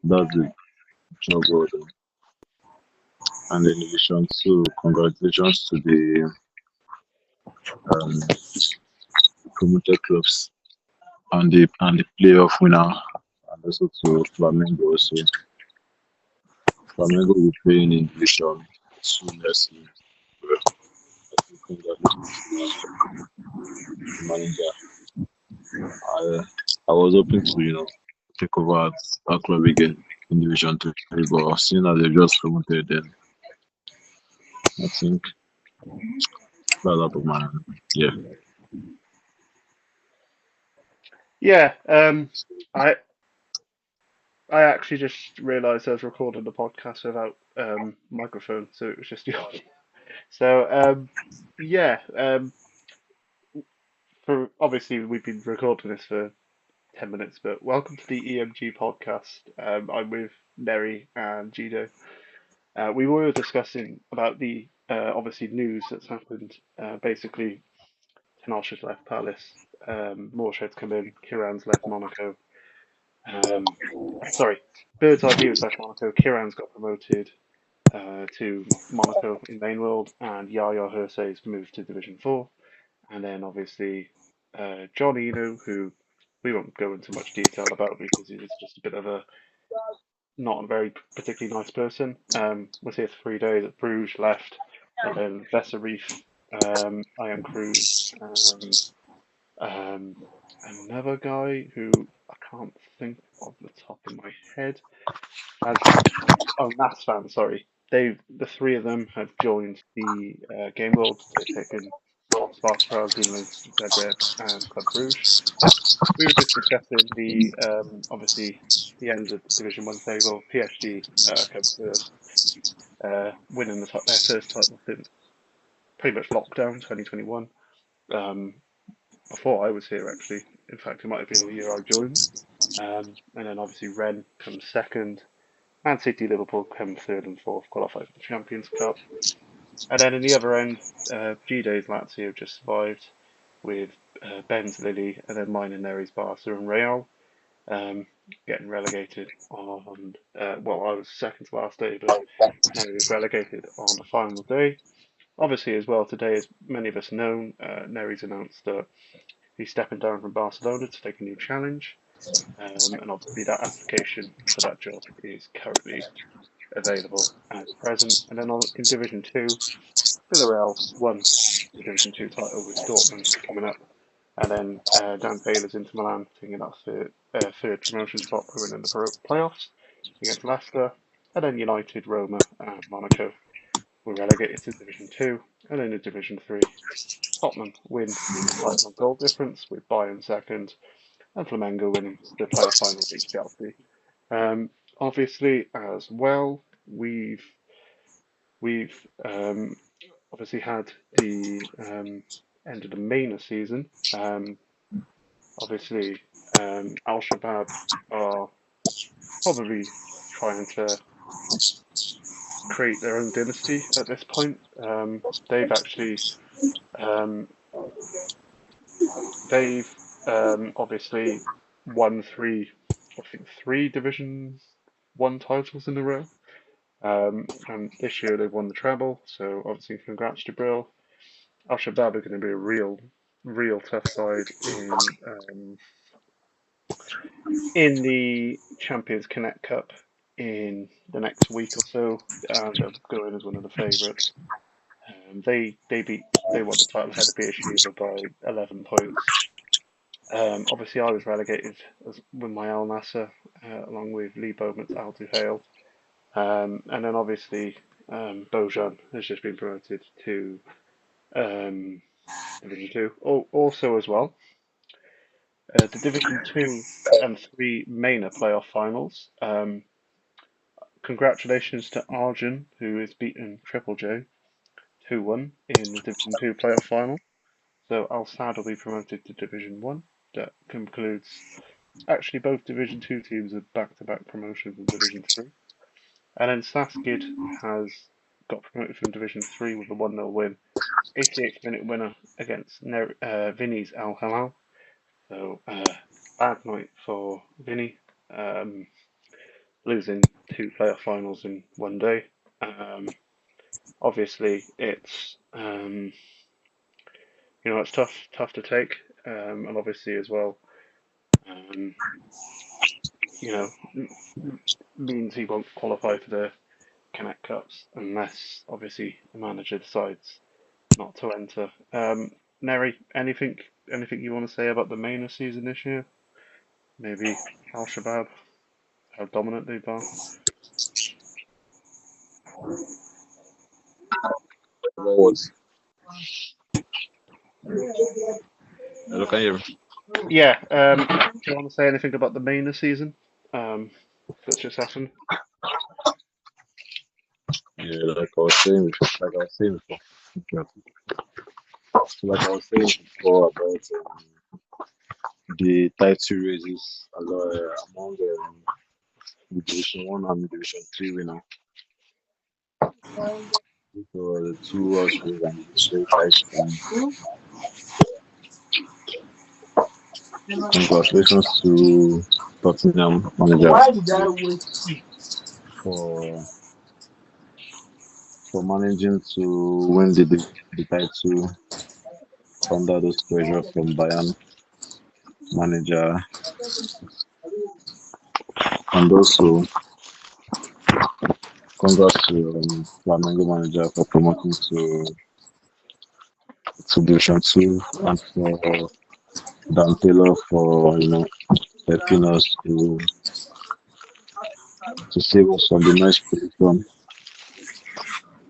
That's the job well done. And in addition to congratulations to the um, promoted clubs and the playoff winner, and also to Flamengo. Also, Flamengo will play in Division Two next season. Well, I think congratulations to the manager. I I was hoping to take over at our club again in Division Two, but seeing as they just promoted, then I think that's out of my yeah. Yeah, I I actually just realised I was recording the podcast without microphone, so it was just the audio. So yeah, for obviously we've been recording this for 10 minutes, but welcome to the EMG podcast. I'm with Nhery and Jido. We were discussing about the obviously news that's happened. Basically, Tenasha's left Palace, Morshed's come in, Kiran's left Monaco. Um, sorry, Bird's Eye View left Monaco. Kiran's got promoted to Monaco in main world, and Yaya Hersey's moved to Division 4. And then obviously John Eno, who we won't go into much detail about because he's just a bit of a not a very particularly nice person. Was here for 3 days at Bruges, left, and then Veserief, Ian Cruz, and um, another guy who I can't think of the top of my head has Nasfan, sorry. The three of them have joined the Game World. They've taken Sparta Prague, Dinamo Zagreb, and Club Brugge. We were just discussing the obviously the end of the Division One table. PSG come third, winning their first title since pretty much lockdown 2021. Um, Before I was here, actually. In fact, it might have been the year I joined. And then obviously Rennes comes second. Man City, Liverpool come third and fourth, qualify for the Champions Cup. And then in the other end, Gide's Lazio just survived with Ben's Lily, and then mine and Neri's Barca and Real um, getting relegated on. Well, I was second to last day, but Neri was relegated on the final day. Obviously, as well, today, as many of us know, Neri's announced that he's stepping down from Barcelona to take a new challenge. And obviously, that application for that job is currently available at present. And then in Division 2, Villarreal won the Division 2 title with Dortmund coming up. And then Dan Taylor's Inter Milan taking that third promotion spot for winning the playoffs against Leicester. And then United, Roma, and Monaco were relegated to Division 2. And then in Division 3, Tottenham win the title on goal difference with Bayern second and Flamengo winning the playoff final against Chelsea. Obviously, as well, we've obviously had the end of the MENA season. Obviously, Al Shabaab are probably trying to create their own dynasty at this point. They've actually um, they've obviously won I think three Division One titles in a row. And this year they've won the treble, so obviously congrats to Brill. Al Shabaab are going to be a real tough side in the Champions Connect Cup in the next week or so, and they'll go in as one of the favourites. They won the title ahead of PSG by 11 points. Obviously, I was relegated with my Al Nasser, along with Lee Bowman's Al Duhail. And then obviously Bojan has just been promoted to um, Division 2. Also as well, the Division 2 and 3 MENA playoff finals. Congratulations to Arjun, who has beaten Triple J 2-1 in the Division 2 playoff final. So Al Sadd will be promoted to Division 1. That concludes. Actually, both Division 2 teams are back-to-back promotions from Division 3. And then Saskid has got promoted from Division 3 with a 1-0 win. 88th minute winner against Vinny's Al Halal. So, bad night for Vinny. losing 2 playoff finals in one day. Obviously, it's it's tough to take, and obviously as well, um, you know, means he won't qualify for the Connect Cups unless obviously the manager decides not to enter. Nhery, anything you want to say about the MENA season this year? Maybe Al Shabab, how dominant they've been. What was? Hello, can you hear me? Yeah. Do you want to say anything about the MENA season? That's just happened. Yeah, like I was saying before about the title races among the Division One and Division Three winner. These were the two Ospreys and the three title. Congratulations to Tottenham manager for managing to win the title under those pressure from Bayern manager, and also congrats to Flamengo manager for promoting to Division Two, and for Dan Taylor for helping us to save us from the next position.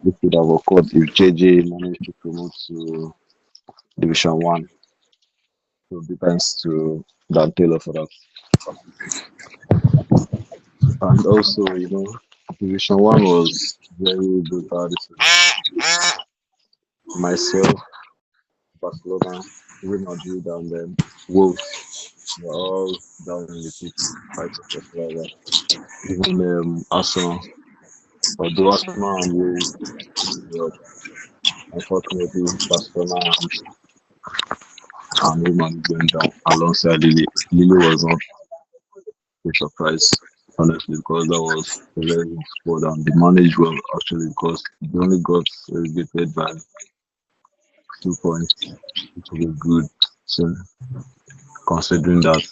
This would have occurred if JJ managed to promote to Division One. So big thanks to Dan Taylor for that. And also, Division One was very good this myself, Barcelona, Real Madrid, and then Wolves were all down in the pits fighting for survival. Even Arsenal, although Arsenal and Wolves, unfortunately, Barcelona and Real Madrid went down alongside Lille. Lille was not a surprise, honestly, because that was a very good squad and the managed well actually because they only got relegated by 2 points, which will be good. So considering that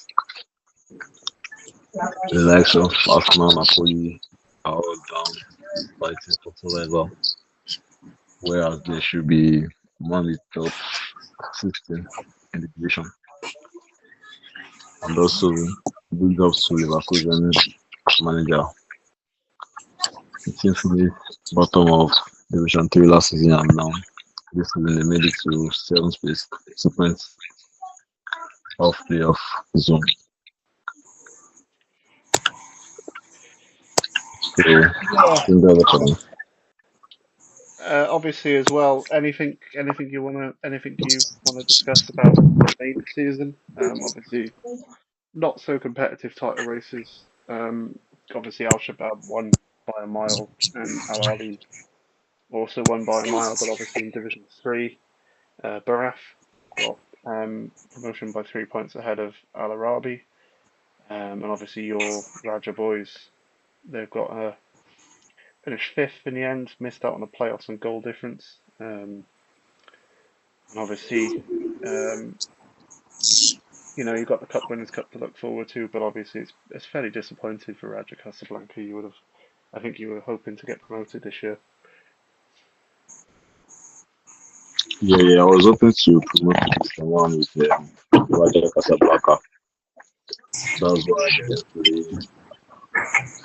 the likes of Arsenal, Napoli are all down fighting for survival, whereas they should be among the top 16 in the division. And also big ups to Leverkusen manager. The team finished bottom of Division 3 last season, and now this season they made it to 7th place, 2 points off playoff zone. So Yeah. I think that's it for them. Obviously, as well, anything you wanna discuss about the main season? Obviously, not so competitive title races. Obviously, Al Shabab won by a mile, and Al Ali also won by a mile. But obviously, in Division Three, Baraf got promotion by 3 points ahead of Al Arabi, and obviously your Raja boys, they've got finished fifth in the end, missed out on the playoffs and goal difference. And obviously, um, you've got the Cup Winners' Cup to look forward to, but obviously it's fairly disappointing for Raja Casablanca. I think you were hoping to get promoted this year. Yeah, I was hoping to promote Division 1 with Raja Casablanca. That's why I definitely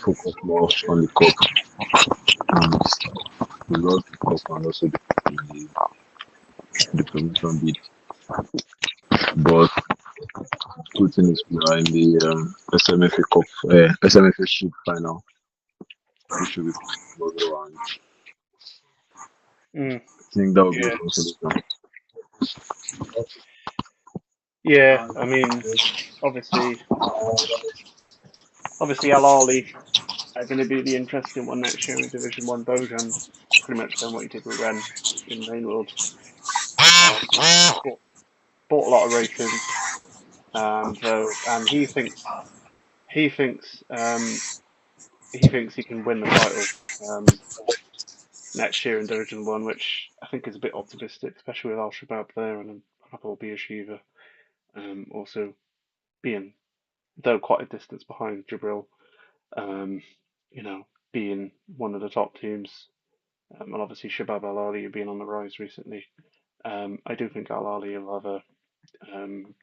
focus more on the cup and we got the cup and also the promotion bid. But good thing is we are in the SMFA Cup, SMFA Sheet final, which will be tomorrow, and Mm, I think that will be a yeah, consolation. yeah. I mean, obviously, Al Ali are going to be the interesting one next year in Division One. Bojan's pretty much done what he did with Ren in Main World. Bought, bought a lot of races, and he thinks he thinks he can win the title next year in Division One, which I think is a bit optimistic, especially with Al Shabab there and Apple Beersheba also being, though quite a distance behind Jabril, um, you know, being one of the top teams, and obviously Shabab Al Ahly being on the rise recently. I do think Al Ahly will have a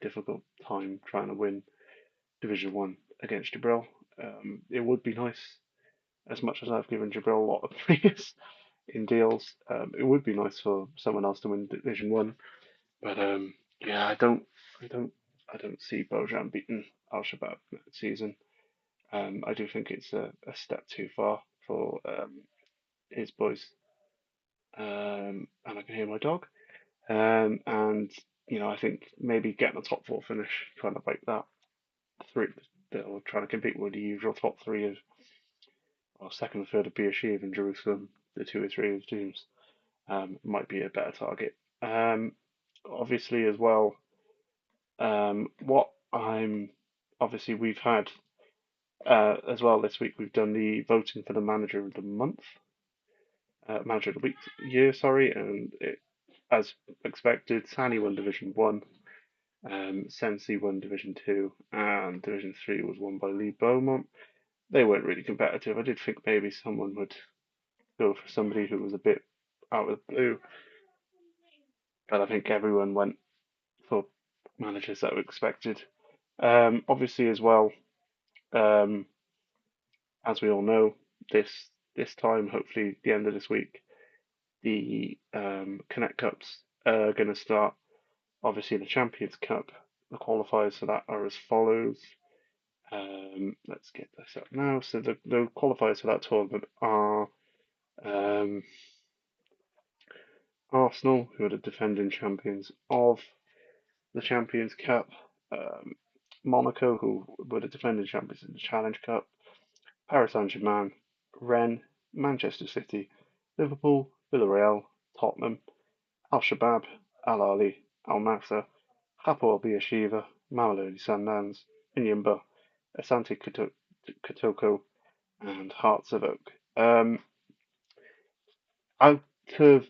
difficult time trying to win Division One against Jabril. It would be nice, as much as I've given Jabril a lot of praise in deals. It would be nice for someone else to win Division One, but yeah, I don't see Bojan beating Al Shabab next season. I do think it's a step too far for his boys. And I can hear my dog. And I think maybe getting a top four finish, trying to break that three, or trying to compete with the usual top three of, or second and third of Beersheba and Jerusalem, the two or three of teams, might be a better target. Obviously, as well, what I'm obviously we've had as well this week. We've done the voting for the manager of the month, manager of the week, year, sorry, and as expected, Sani won Division One, Sensi won Division Two, and Division Three was won by Lee Beaumont. They weren't really competitive. I did think maybe someone would go for somebody who was a bit out of the blue, but I think everyone went for managers that were expected. Obviously, as well, um, as we all know, this time, hopefully, the end of this week, the Connect Cups are going to start. Obviously, the Champions Cup, the qualifiers for that are as follows. Let's get this up now. So the qualifiers for that tournament are Arsenal, who are the defending champions of the Champions Cup, Monaco, who were the defending champions in the Challenge Cup, Paris Saint-Germain, Rennes, Manchester City, Liverpool, Villarreal, Tottenham, Al Shabab, Al Ahly, Al Nassr, Hapoel Beersheva, Mamelodi Sundowns, Inyimba, Asante Kotoko, and Hearts of Oak. Out of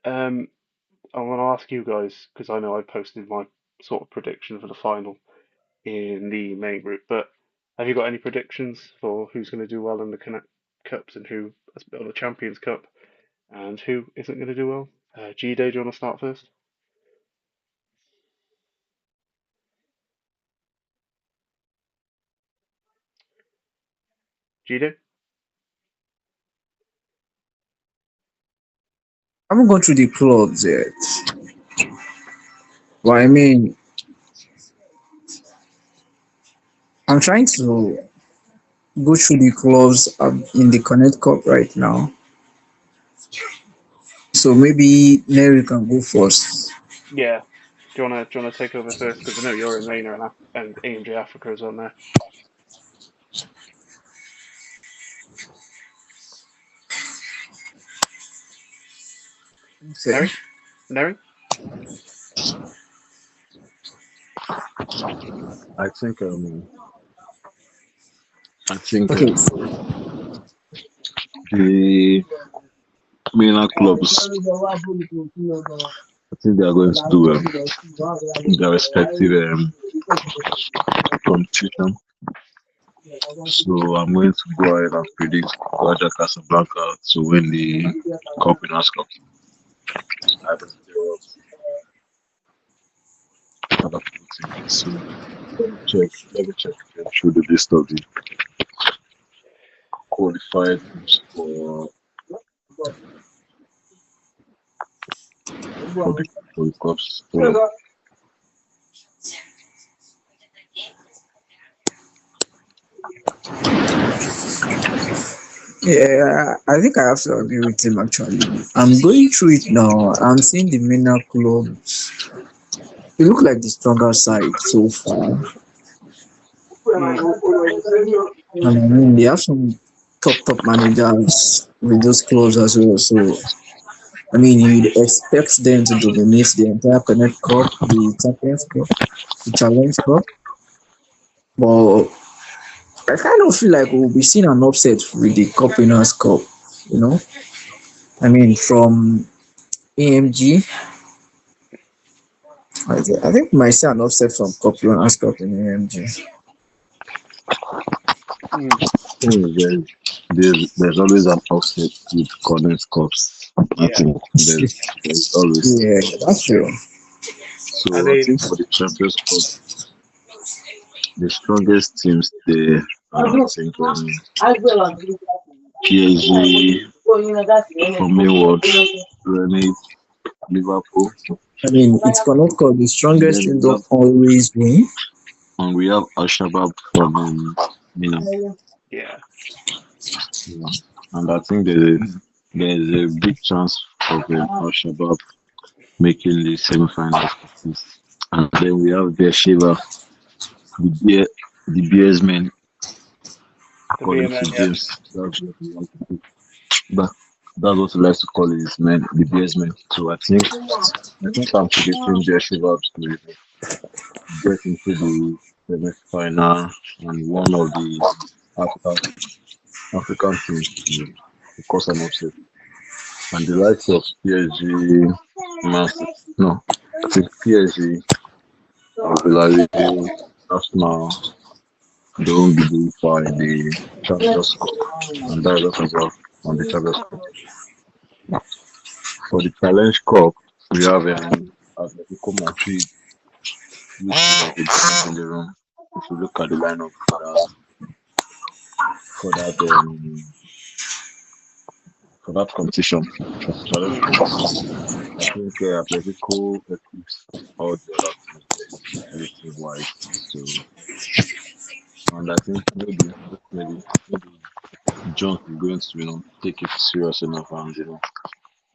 I want to ask you guys, because I know I posted my sort of prediction for the final in the main group, but have you got any predictions for who's going to do well in the Connect Cups and who, or the Champions Cup, and who isn't going to do well? G-Day, do you want to start first? G-Day? I haven't gone through the clubs yet, but I mean, I'm trying to go through the clubs in the Connect Cup right now. So maybe Nhery can go first. Yeah. Do you wanna take over first? Because I know you're in MENA and EMG Africa is on there. Okay. Nhery? Nhery? I think I think Okay. the MENA clubs, I think they are going to do well in their respective competition. So I'm going to go ahead and predict Raja Casablanca to win the Cup in Ascot. I don't know what other people think. So let me check through the list of the qualified teams for the clubs. So, Yeah, I think I have to agree with him actually. I'm going through it now. I'm seeing the MENA clubs. They look like the stronger side so far. Mm. And I mean, they have some top managers with those clubs as well. So I mean, you'd expect them to dominate the entire Connect Cup, the Champions Cup, the Challenge Cup. But I kind of feel like we'll be seeing an upset with the Cup Winners' Cup. You know, I mean, from EMG, I think we might see an upset from Cup Winners' Cup in EMG. Mm, There's always an offset with Connect Cups. I yeah, think there's always. Yeah, that's true. I So I mean, think for the Champions Cup, the strongest teams there are I think PSG, for me what Rennes, Liverpool, I mean, it's Connect Cup. The and strongest then team don't always win. we have Al Shabab from MENA. yeah, Yeah. And I think there's a big chance of Al Shabab making the semi-finals. And then we have Beersheba, the beer, the beers men, the according to BMN, yeah, James. That, that's what he likes to call his men, the beers men. So I think I'm predicting Beersheba to get into the semi-final and one of the African African teams to cause an upset. And the likes of PSG, Man City, no, I think PSG, Villarreal, Arsenal, they won't be very far in the Champions Cup, and that is as well on the Champions Cup. For the Challenge Cup, we have Atletico Madrid, which is like a giant in the room. If you look at the lineup for that competition, for the Challenge mm, Cup, I think Atletico equips all the other teams there, everything wise. So, and I think maybe John is going to take it serious enough and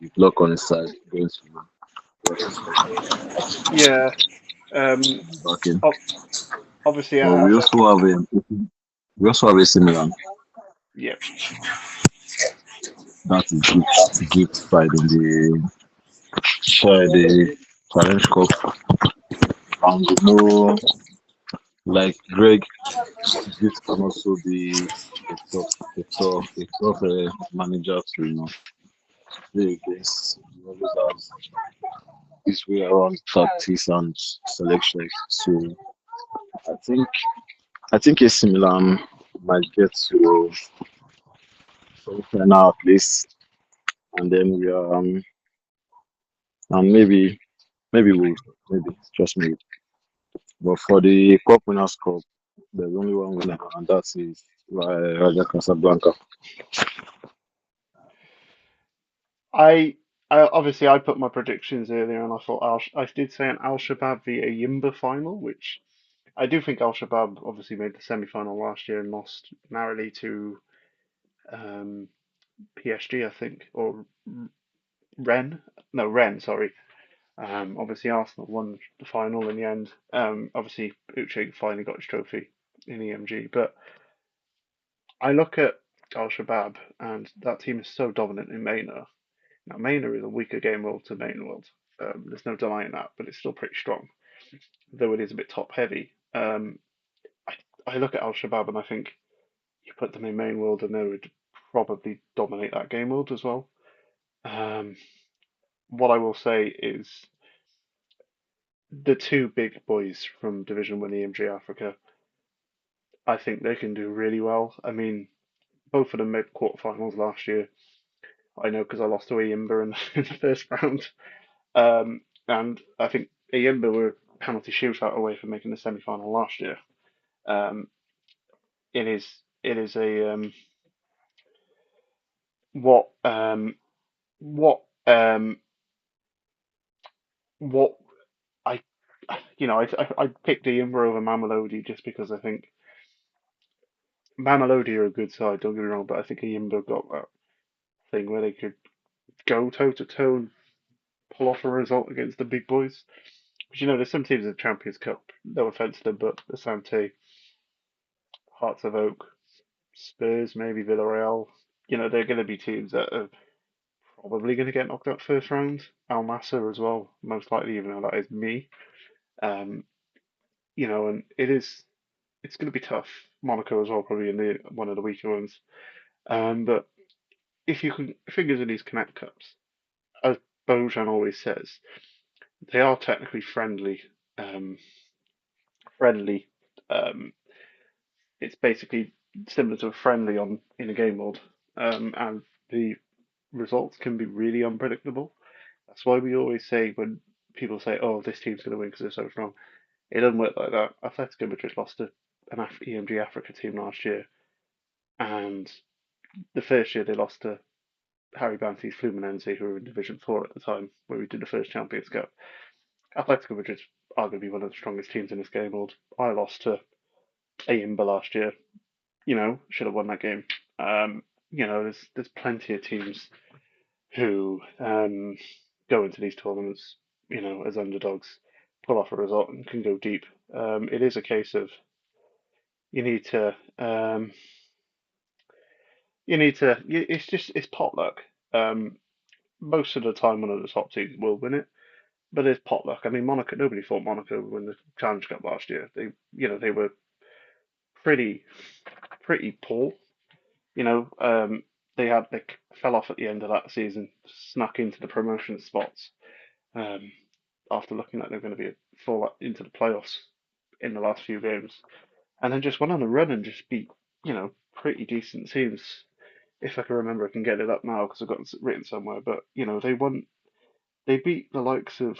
with luck on his side, going to yeah. Um, back in. ob- Obviously, But we also have a similar yeah, that is gift side in the Challenge Cup, and we know like Greg, this can also be a tough manager to play against. He always has his way around tactics and selections. So I think I think AC Milan might get to semi-final at least, and then we are and maybe we'll maybe just maybe. But for the Cup Winners' Cup, there's only one winner, and that is Raja Casablanca. I, obviously I put my predictions earlier, and I thought I did say an Al Shabab v Yimba final, which I do think Al Shabab obviously made the semi-final last year and lost narrowly to um, PSG, I think, or Rennes. No, Rennes, sorry. Obviously Arsenal won the final in the end. Obviously Uche finally got his trophy in EMG, but I look at Al Shabab, and that team is so dominant in MENA. Now, MENA is a weaker game world to main world. There's no denying that, but it's still pretty strong, though it is a bit top heavy. I, I look at Al Shabab and I think you put them in main world and they would probably dominate that game world as well. Um, what I will say is the two big boys from Division 1 EMG Africa, I think they can do really well. I mean, both of them made quarterfinals last year. I know because I lost to Ayimba in the first round. And I think Ayimba were penalty shootout away from making the semi-final last year. Um, it is a what what what I I picked Ayimba over Mamelodi just because I think Mamelodi are a good side. Don't get me wrong, but I think Ayimba got that thing where they could go toe to toe and pull off a result against the big boys. Because there's some teams in the Champions Cup. No offense to them, but Asante, Hearts of Oak, Spurs, maybe Villarreal. They're going to be teams that are probably going to get knocked out first round. Al Nassr as well, most likely, even though that is me. Um, and it is. it's going to be tough. Monaco as well, probably in one of the weaker ones. But if you can fingers in these Connect Cups, as Bojan always says, they are technically friendly. Um, friendly. Um, it's basically similar to a friendly on in a game mode, and the results can be really unpredictable. That's why we always say when people say, "Oh, this team's going to win because they're so strong," it doesn't work like that. Atletico Madrid lost to an EMG Africa team last year, and the first year they lost to Harry Banfi's Fluminense, who were in Division 4 at the time, where we did the first Champions Cup. Atletico Madrid are going to be one of the strongest teams in this game world. I lost to Aimba last year. Should have won that game. There's plenty of teams who go into these tournaments, as underdogs, pull off a result and can go deep. It is a case of you need to, it's pot luck. Most of the time, one of the top teams will win it, but it's pot luck. I mean, Monaco, nobody thought Monaco would win the Challenge Cup last year. They were pretty, pretty poor. They fell off at the end of that season, snuck into the promotion spots um, after looking like they're going to be fall into the playoffs in the last few games, and then just went on a run and just beat pretty decent teams. If I can remember, I can get it up now because I've got it written somewhere. But they beat the likes of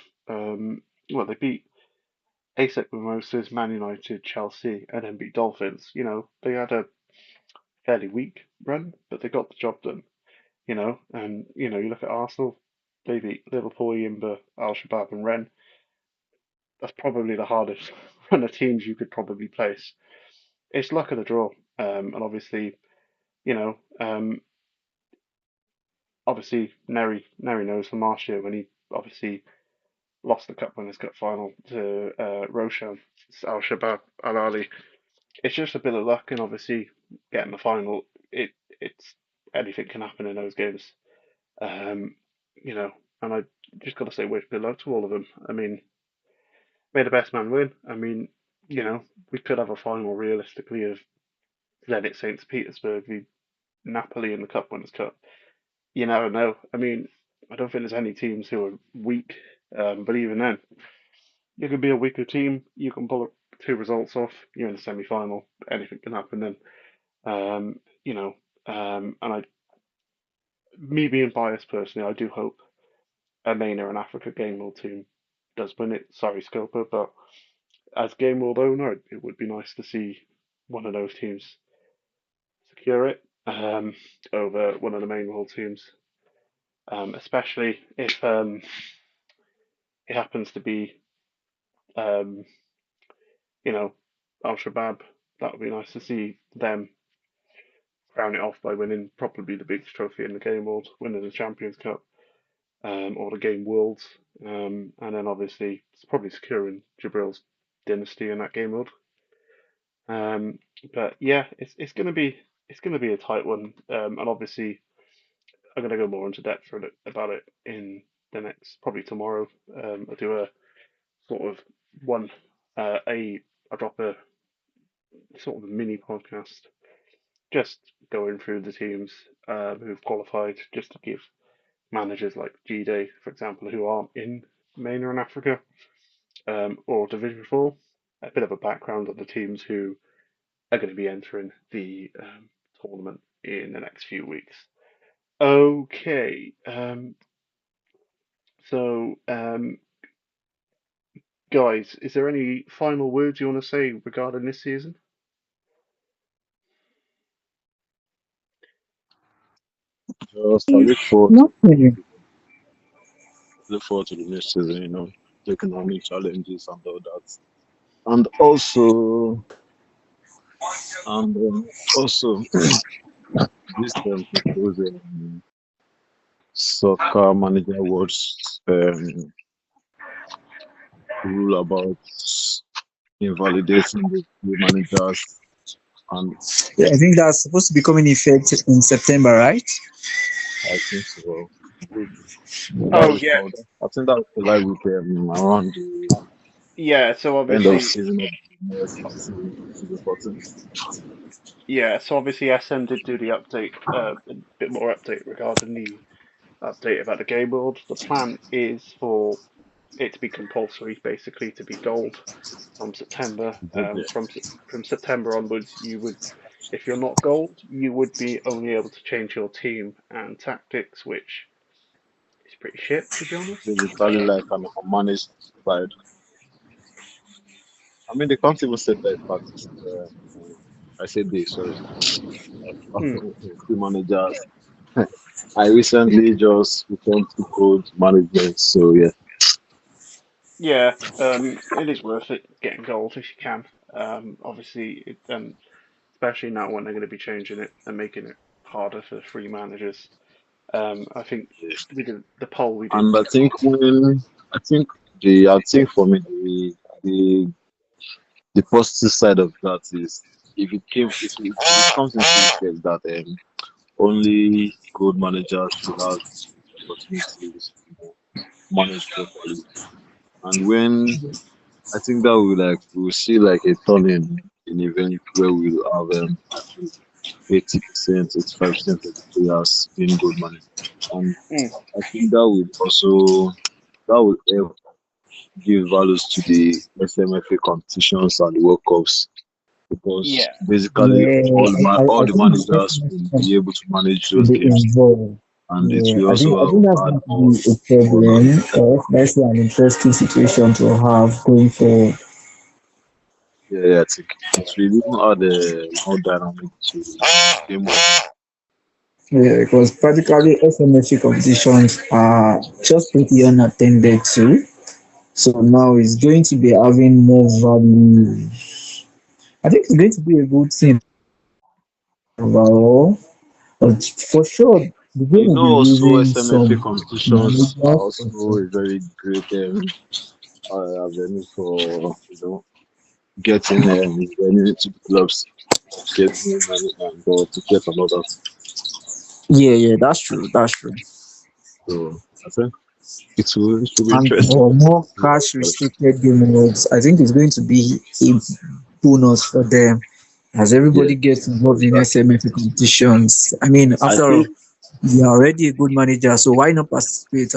they beat ASEC Mimosas, Man United, Chelsea, and then beat Dolphins. They had a fairly weak run, but they got the job done. And you look at Arsenal, they beat Liverpool, Yimba, Al Shabab, and Rennes. That's probably the hardest run of teams you could probably place. It's luck of the draw, and obviously, you know, um, obviously Nhery knows from last year when he obviously lost the Cup Winners' Cup final to Roshan Al Shabab Al Ali. It's just a bit of luck, and obviously getting the final, it's anything can happen in those games. Um, you know, and I just got to say, wish good luck to all of them. I mean, may the best man win. I mean, we could have a final realistically of Zenit St. Petersburg v Napoli in the Cup Winners' Cup. You never know. I mean, I don't think there's any teams who are weak, but even then, you can be a weaker team. You can pull two results off. You're in the semi-final. Anything can happen then. Um, you know, and me being biased personally, I do hope a MENA and Africa Game World team does win it. Sorry, Scopa, but as Game World owner, it would be nice to see one of those teams secure it over one of the main world teams, especially if it happens to be, um, you know, Al Shabab. That would be nice to see them crown it off by winning probably the biggest trophy in the game world, winning the Champions Cup or the Game Worlds, and then obviously it's probably securing Jibril's dynasty in that game world. Um, but yeah, it's gonna be a tight one, and obviously I'm gonna go more into depth about it in the next probably tomorrow. I'll do a sort of one I drop a sort of a mini podcast just going through the teams who've qualified, just to give managers like G-Day, for example, who aren't in MENA and Africa or Division 4, a bit of a background on the teams who are going to be entering the tournament in the next few weeks. Okay, so guys, is there any final words you want to say regarding this season? Just I Not really. look forward to the next season. Taking on new challenges and all that, and also and also this proposed soccer manager awards rule about invalidating the managers, and Yeah, I think that's supposed to be coming in effect in September, right? I think so. That Oh was yeah, called. I think that was the live with around the Yeah, so End of obviously, season of the next season 14. yeah, so obviously SM did do the update, a bit more update regarding the update about the game world. The plan is for it to be compulsory, basically to be gold from September. Good there. From September onwards, you would, if you're not gold, you would be only able to change your team and tactics, which is pretty shit to be honest. Basically, like an unmanaged side. I mean, they can't even set that practice. I said they, sorry. Hmm. Few managers. I recently just returned to code management, so yeah. Yeah, it is worth it getting gold if you can. Obviously, especially now when they're going to be changing it and making it harder for free managers. I think Yeah. we did the poll we did. And I think for me the the positive side of that is if it comes into effect that only good managers should have opportunities to manage properly. And when I think that we'll see like a turn in event where we'll have 80%, 85% of the players being good managers. And Mm, I think that will help give values to the SMFA competitions and the World Cups because yeah, basically Yeah, all I the think the managers will SMS be able to manage should those be games involved. and it Yeah, will I think also that's add going to more be a more problem, value. or that's an interesting situation to have going forward. Yeah, I think it will even add more dynamic to the game. Yeah, because practically SMFC competitions are just pretty unattended too. So now it's going to be having more value. I think it's going to be a good thing overall. But for sure, the game You will be know, also losing SMFA some competitions are managers. also a very great avenue for getting revenue to the clubs, getting money and tickets and all that. Yeah, yeah, that's true. That's true. So I think it will be And interesting. for more cash restricted game modes, I think it's going to be a bonus for them as Yeah, everybody gets involved in SMFA competitions. I mean, I after all, think you're already a good manager, so why not participate?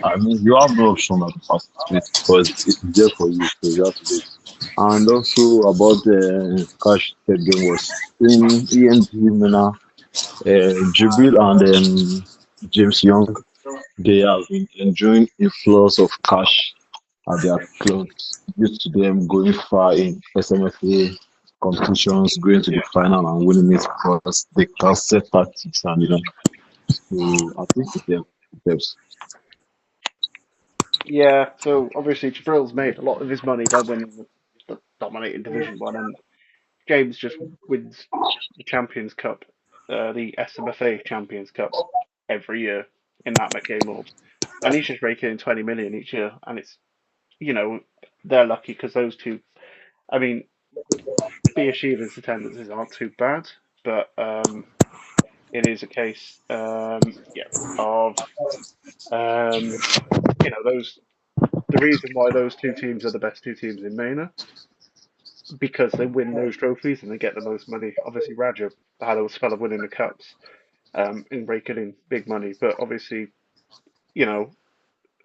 I mean you have no option but to participate because it's there for you, so you have to do it. And also about the cash ticket game was in EMG MENA, Jibril and James Young. They have been enjoying inflows of cash at their clubs due to them going far in SMFA competitions, going to the yeah, final and winning it because they can set tactics and so I think it helps. yeah. So obviously, Jabril's made a lot of his money by winning the dominating Division One, and James just wins the Champions Cup, the SMFA Champions Cup every year in that game mode, and he's just raking in 20 million each year, and it's you know they're lucky because those two. I mean, Beershevas attendances aren't too bad, but it is a case, yeah, of um, those the reason why those two teams are the best two teams in MENA because they win those trophies and they get the most money. Obviously, Raja had a spell of winning the cups, and raking in big money, but obviously, you know,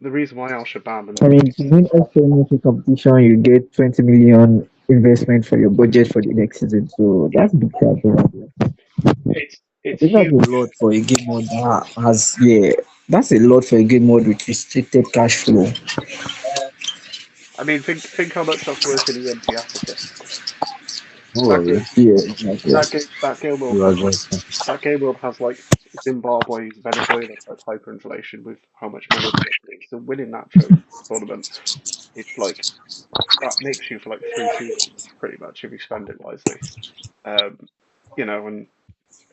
the reason why Al Shabab and I those mean, two to win SMFA competition, you get 20 million investment for your budget for the next season. So yeah, that's big cash. I it's think that's huge. a lot for a game mode that has, yeah, that's a lot for a game mode with restricted cash flow. I mean, think how much that's worth in EMG Africa. No That worry. game Yeah, exactly. that game world You are has like just that game world has like Zimbabwe, Venezuela type hyperinflation with how much money they get paid. So winning that tournament, it's like that makes you for like 3 seasons pretty much if you spend it wisely. Um, and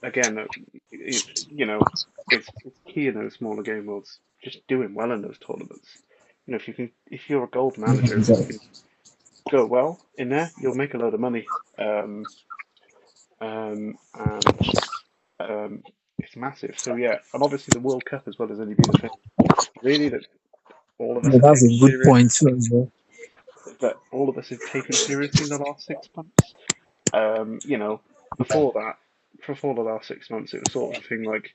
again, you know, it's key in those smaller game worlds just doing well in those tournaments. If you're a gold Yeah, manager and you exactly. can go well in there, you'll make a load of money. And it's massive. So yeah, and obviously the World Cup as well has only been a thing. Really, that all of us Yeah, have that's a taken good serious, point too as well. that all of us have taken seriously in the last 6 months. You know, before that, for the last 6 months, it was sort of a thing like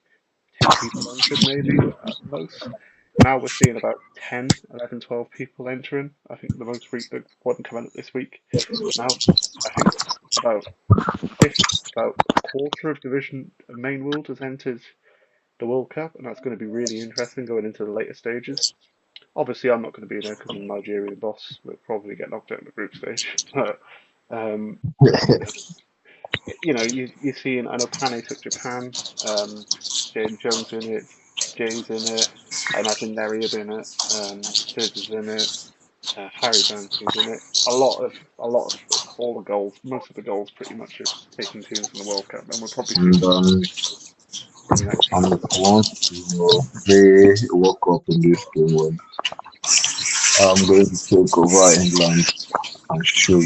10 people entered maybe at most. Now we're seeing about 10, 11, 12 people entering. I think the one coming up this week. Now, I think about about a quarter of division of main world has entered the World Cup, and that's going to be really interesting going into the later stages. Obviously, I'm not going to be there because I'm Nigerian boss. We'll probably get knocked out in the group stage. But um, you're seeing. I know Pane took Japan. Jaden Jones in it. Jay's in it. I imagine Nhery will be in it. Fizz is in it. Harry Bernstein's in it. A lot of all the goals, most of the goals, pretty much are taking teams in the World Cup, and we'll probably see And more in the next and few I months. want to play World Cup in this game when I'm going to take over England and show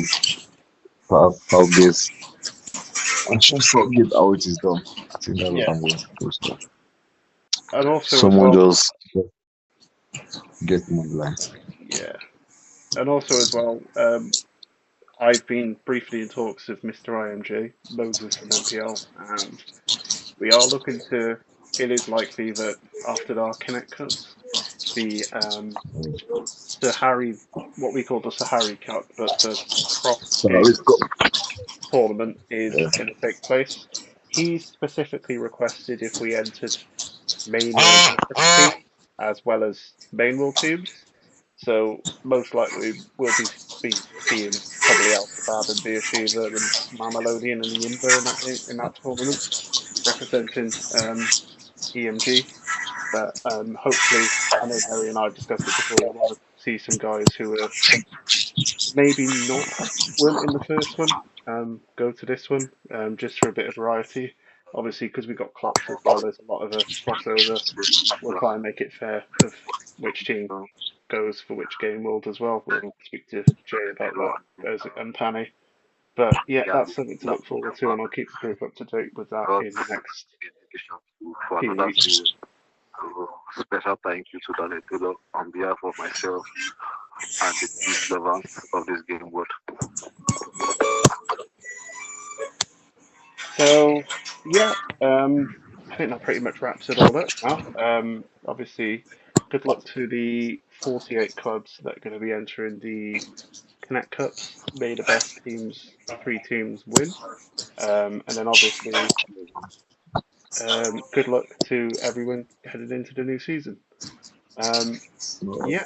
how this and show Southgate how it is done. I think that's what Yeah, I'm going to do. So and also as someone well, just get my line. yeah, and also as well, I've been briefly in talks with Mr. IMG, Moses from MPL, and we are looking to. It is likely that after our Connect Cups, the Sahari, what we call the Sahari Cup, but the cross So let's game go. tournament is Yeah. going to take place. He specifically requested if we entered MENA and Africa teams as well as main world teams. So most likely we'll be seeing probably Al Shabab and Beersheba and Mamelodian and Yimba in that tournament representing EMG. But hopefully, I know Harry and I discussed it before. We want to see some guys who are maybe not weren't in the first one go to this one just for a bit of variety. Obviously, because we got claps as well, there's a lot of a crossover. We'll try and make it fair of which team goes for which game world as well. We'll speak to Jay about that as and Panny. But yeah, that's something to look forward to, and I'll keep the group up to date with that in the next few weeks. So special thank you to Daniel Taylor on behalf of myself and the peace lovers of this game world. So yeah, I think that pretty much wraps it all up now. Obviously, good luck to the 48 clubs that are going to be entering the Connect Cups. May the best teams, 3 teams, win. And then obviously, good luck to everyone headed into the new season. Um, yeah,